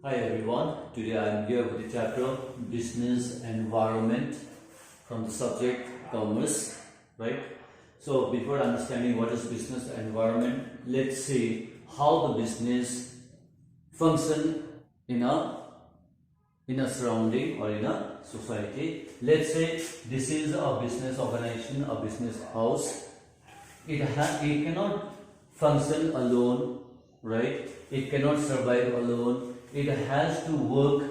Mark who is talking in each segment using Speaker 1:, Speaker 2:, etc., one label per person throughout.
Speaker 1: Hi everyone, today I am here with the chapter Business Environment from the subject Commerce, right? So before understanding what is business environment, let's see how the business function in a surrounding or in a society. Let's say this is a business organization, a business house. It cannot function alone, right? It cannot survive alone. It has to work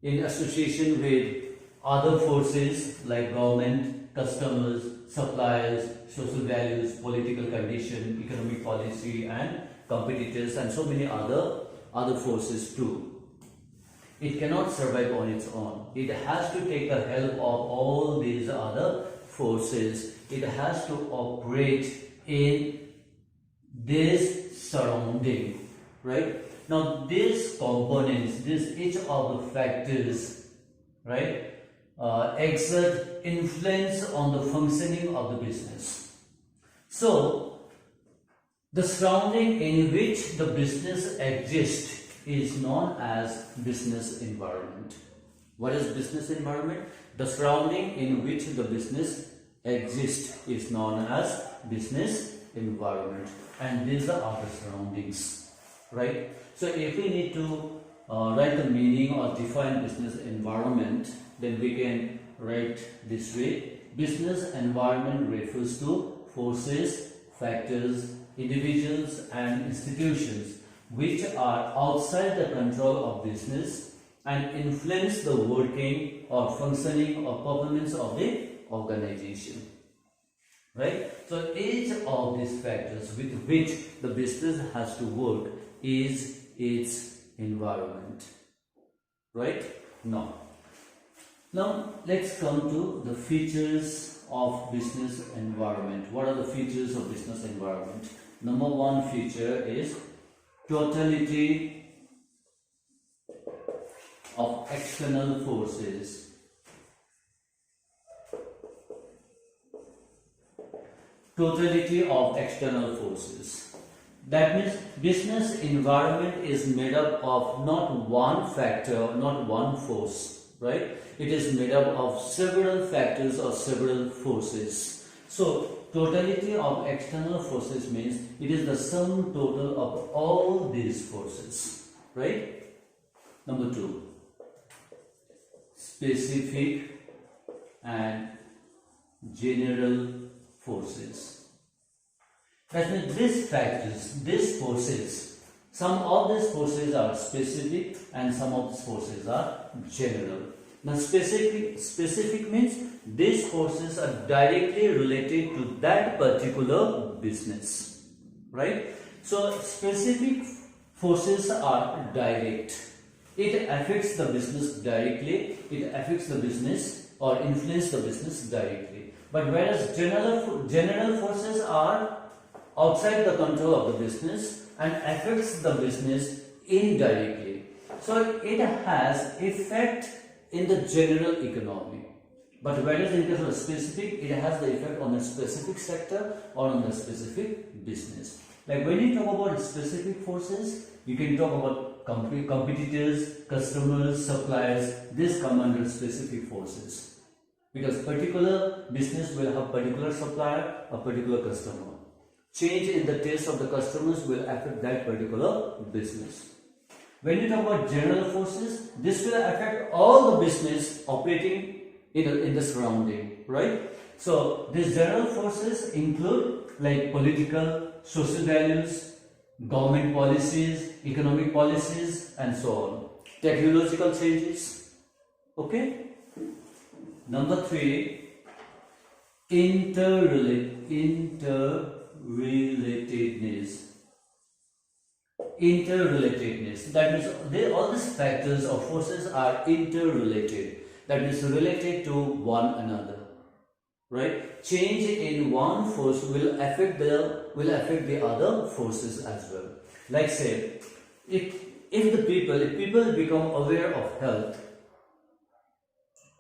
Speaker 1: in association with other forces like government, customers, suppliers, social values, political condition, economic policy, and competitors, and so many other forces too. It cannot survive on its own. It has to take the help of all these other forces. It has to operate in this surrounding, right? Now these components, each of the factors, right, exert influence on the functioning of the business. So the surrounding in which the business exists is known as business environment. What is business environment? The surrounding in which the business exists is known as business environment, and these are the surroundings, right? So if we need to write the meaning or define business environment, then we can write this way. Business environment refers to forces, factors, individuals and institutions which are outside the control of business and influence the working or functioning or performance of the organization. Right? So each of these factors with which the business has to work is its environment. Right? Now let's come to the features of business environment. What are the features of business environment? Number one feature is totality of external forces. Totality of external forces. That means business environment is made up of not one factor, not one force, right? It is made up of several factors or several forces. So totality of external forces means it is the sum total of all these forces, right? Number two, specific and general forces. That means these factors, these forces, some of these forces are specific and some of these forces are general. Now specific means these forces are directly related to that particular business, right? So specific forces are direct. It affects the business directly, it affects the business or influence the business directly. But whereas general forces are outside the control of the business and affects the business indirectly. So it has effect in the general economy. But whereas in case of specific, it has the effect on a specific sector or on a specific business. Like when you talk about specific forces, you can talk about competitors, customers, suppliers. These come under specific forces. Because particular business will have particular supplier, a particular customer. Change in the taste of the customers will affect that particular business. When you talk about general forces, this will affect all the business operating in the surrounding, right? So these general forces include like political, social values, government policies, economic policies, and so on. Technological changes. Okay? Number three, interrelatedness. That means all these factors or forces are interrelated. That means related to one another. Right? Change in one force will affect the other forces as well. Like say, if people become aware of health,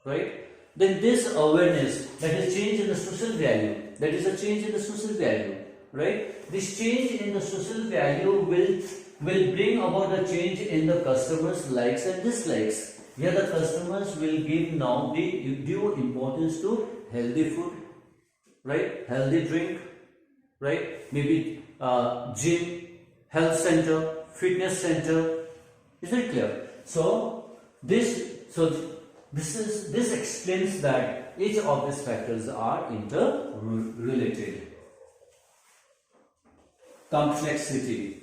Speaker 1: right? Then this awareness, that is change in the social value, that is a change in the social value, right? This change in the social value will will bring about a change in the customers' likes and dislikes. Where the customers will give now the due importance to healthy food, right? Healthy drink, right? Maybe gym, health center, fitness center. Is it clear? This explains that each of these factors are interrelated. Complexity.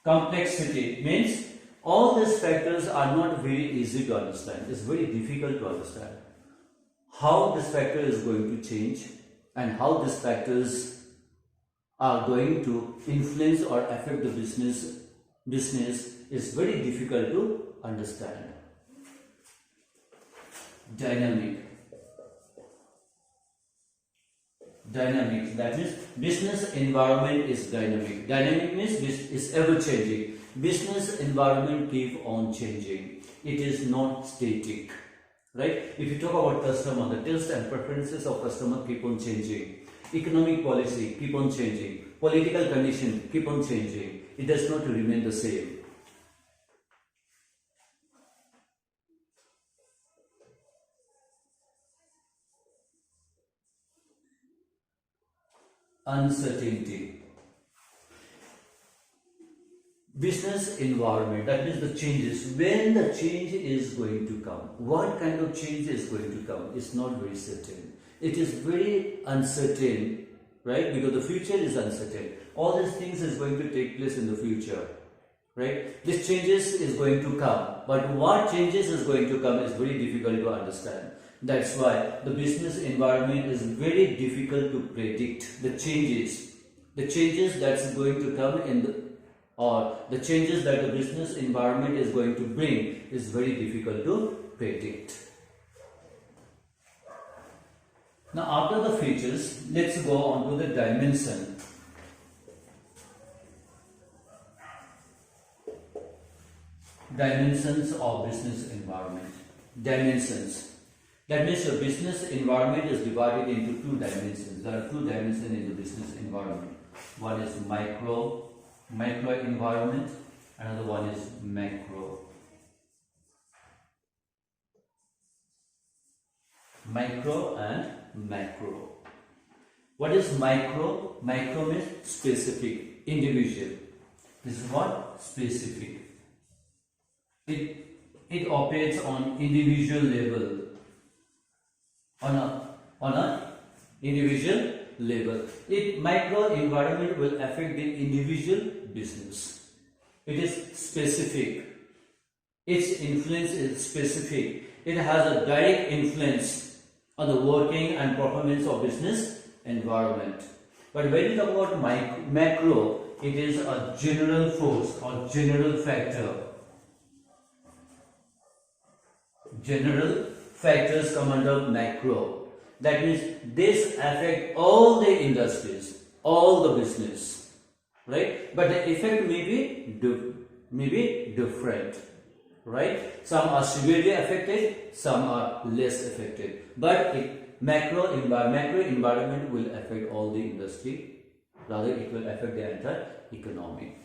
Speaker 1: Complexity means all these factors are not very easy to understand. It's very difficult to understand how this factor is going to change and how these factors are going to influence or affect the business is very difficult to understand. Dynamic, that means business environment is dynamic. Dynamic means is ever changing. Business environment keep on changing. It is not static, right? If you talk about customer, the taste and preferences of customer keep on changing. Economic policy keep on changing. Political condition keep on changing. It does not remain the same. Uncertainty. Business environment, that means the changes. When the change is going to come, what kind of change is going to come, it's not very certain. It is very uncertain, right? Because the future is uncertain. All these things is going to take place in the future, right? These changes is going to come, but what changes is going to come is very difficult to understand. That's why the business environment is very difficult to predict. The changes that's going to come in the changes that the business environment is going to bring is very difficult to predict. Now, after the features, let's go on to the dimension. Dimensions of business environment. Dimensions. That means your business environment is divided into two dimensions. There are two dimensions in the business environment. One is micro environment, another one is macro. Micro and macro. What is micro? Micro means specific, individual. This is what? Specific. It operates on individual level. On a individual level. Micro environment will affect the individual business. It is specific. Its influence is specific. It has a direct influence on the working and performance of business environment. But when you talk about macro, it is a general force or general factor. General factors come under macro. That means this affect all the industries, all the business, right? But the effect may be different, right? Some are severely affected, some are less affected. But macro environment will affect all the industry. Rather, it will affect the entire economy.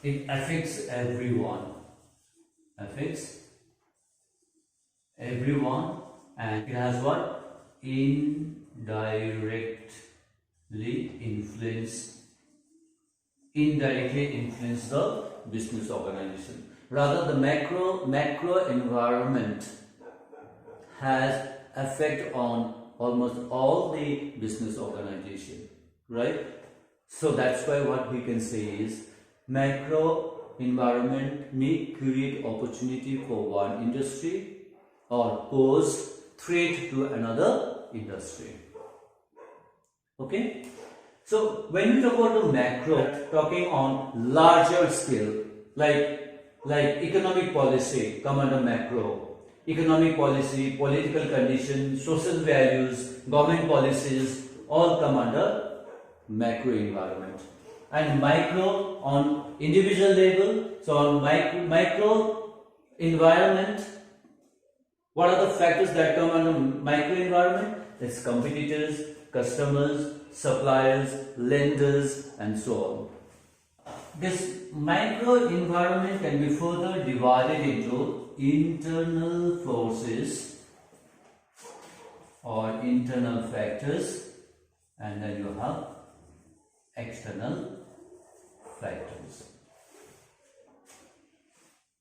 Speaker 1: It affects everyone. And it has what? Indirectly influence the business organization. Rather, the macro environment has effect on almost all the business organization, right? So that's why what we can say is macro environment may create opportunity for one industry or pose threat to another industry. Okay? So when we talk about the macro, talking on larger scale, like economic policy come under macro. Economic policy, political conditions, social values, government policies all come under macro environment. And micro on individual level. So on micro environment, what are the factors that come under micro environment? It's competitors, customers, suppliers, lenders, and so on. This micro environment can be further divided into internal forces or internal factors, and then you have external factors.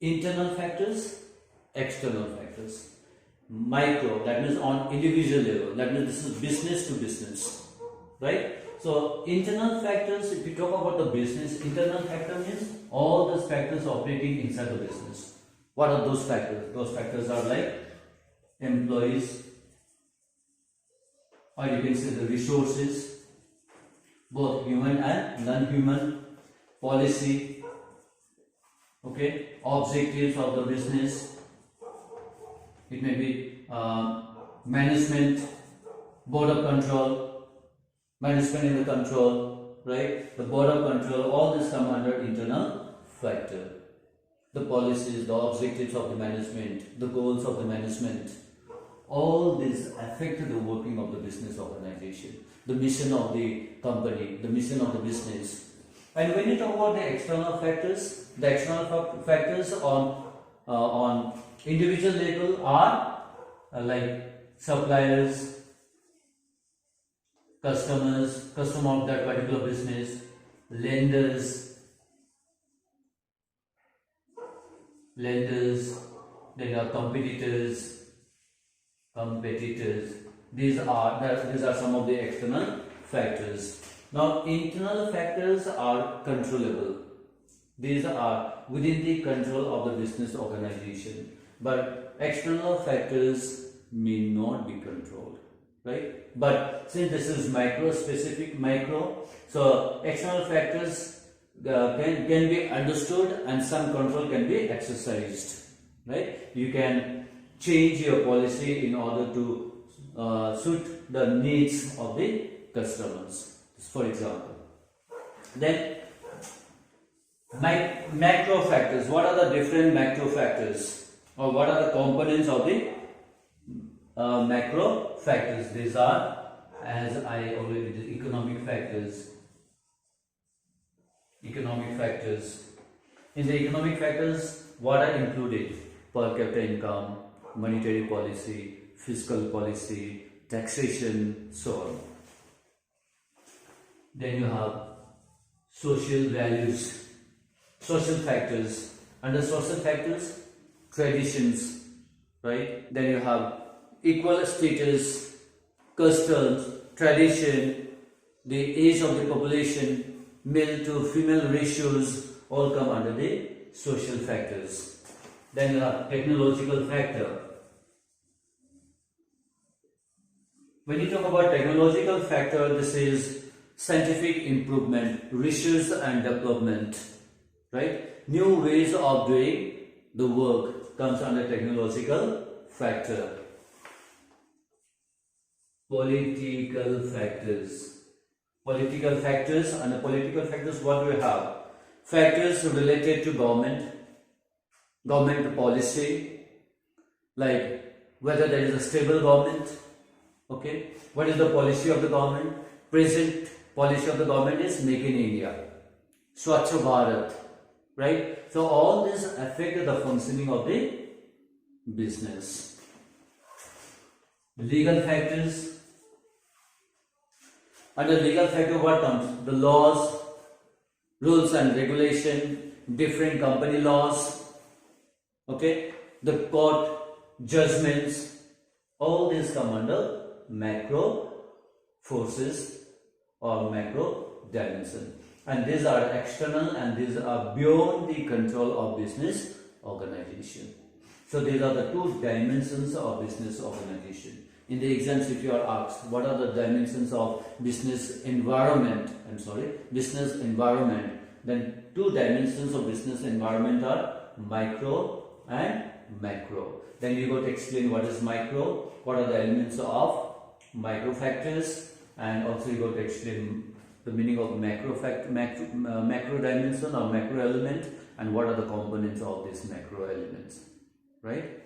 Speaker 1: Internal factors, external factors. Micro, that means on individual level, that means this is business to business, right? So internal factors, if you talk about the business, internal factor means all those factors operating inside the business. What are those factors? Those factors are like employees, or you can say the resources, both human and non-human, policy, okay, objectives of the business. It may be management, board of control, management in the control, right? The board of control, all this come under internal factor. The policies, the objectives of the management, the goals of the management, all this affect the working of the business organization, the mission of the company, the mission of the business. And when you talk about the external factors, the external factors on individual level are like suppliers, customers, customer of that particular business, lenders, then are competitors. These are some of the external factors. Now internal factors are controllable. These are within the control of the business organization, but external factors may not be controlled, right? But since this is micro specific, so external factors can be understood and some control can be exercised, right? You can change your policy in order to suit the needs of the customers, for example. Then macro factors. What are the different macro factors, or what are the components of the macro factors? These are, as I already did, economic factors. In the economic factors, what are included? Per capita income, monetary policy, fiscal policy, taxation, so on. Then you have social values, social factors. Under social factors, traditions, right? Then you have equal status, customs, tradition, the age of the population, male to female ratios, all come under the social factors. Then you have technological factor. When you talk about technological factor, this is scientific improvement, research and development, right? New ways of doing the work comes under technological factor. Political factors. Under political factors, what do we have? Factors related to government policy, like whether there is a stable government, okay? What is the policy of the government? Present policy of the government is Make in India, Swachh Bharat, right? So all this affect the functioning of the business. Legal factors. Under legal factor, what comes? The laws, rules and regulation, different company laws, okay? The court judgments, all these come under macro forces or macro dimension, and these are external and these are beyond the control of business organization. So these are the two dimensions of business organization. In the exams, if you are asked what are the dimensions of business environment, then two dimensions of business environment are micro and macro. Then you got to explain what is micro, what are the elements of micro factors, and also you got to explain the meaning of macro dimension or macro element, and what are the components of these macro elements, right?